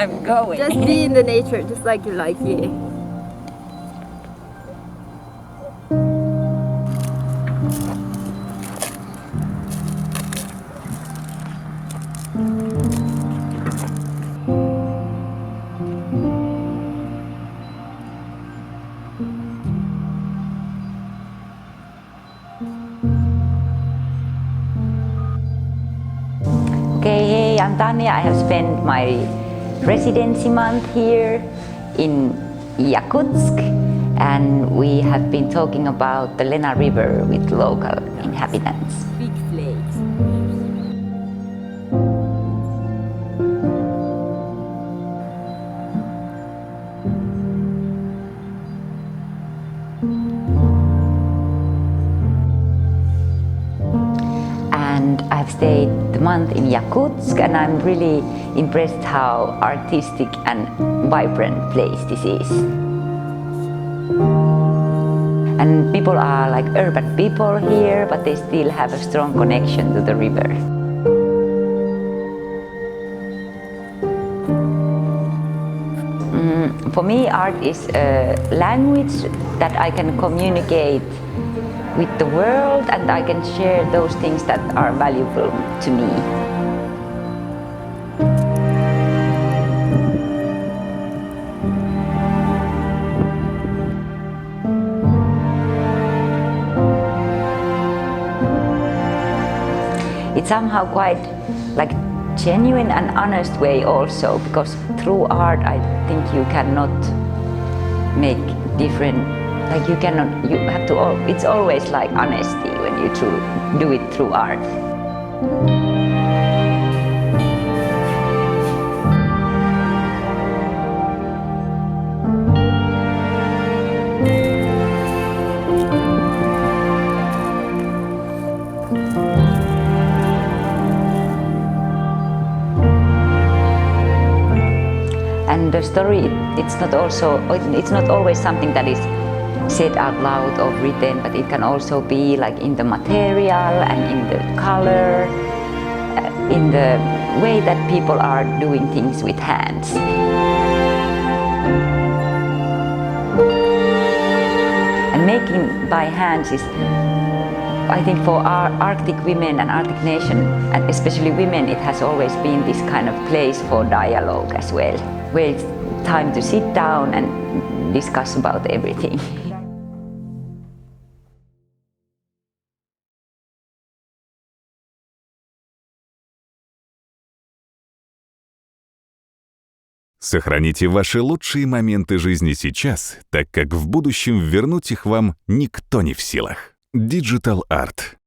I'm going. Just be in the nature, just like you like here. Okay, hey, I'm Tanja. I have spent my residency month here in Yakutsk, and we have been talking about the Lena River with local inhabitants. Big flakes. And I've stayed the month in Yakutsk, and I'm really impressed how artistic and vibrant place this is. And people are like urban people here, but they still have a strong connection to the river. For me, art is a language that I can communicate with the world, and I can share those things that are valuable to me. It's somehow quite like genuine and honest way also, because through art I think you cannot make different, like you have to, it's always like honesty when you do it through art. And the story, it's not always something that is said out loud or written, but it can also be like in the material and in the color, in the way that people are doing things with hands. And making by hands is, I think, for our Arctic women and Arctic nation, and especially women, it has always been this kind of place for dialogue as well, where it's time to sit down and discuss about everything. Сохраните ваши лучшие моменты жизни сейчас, так как в будущем вернуть их вам никто не в силах. Digital Art.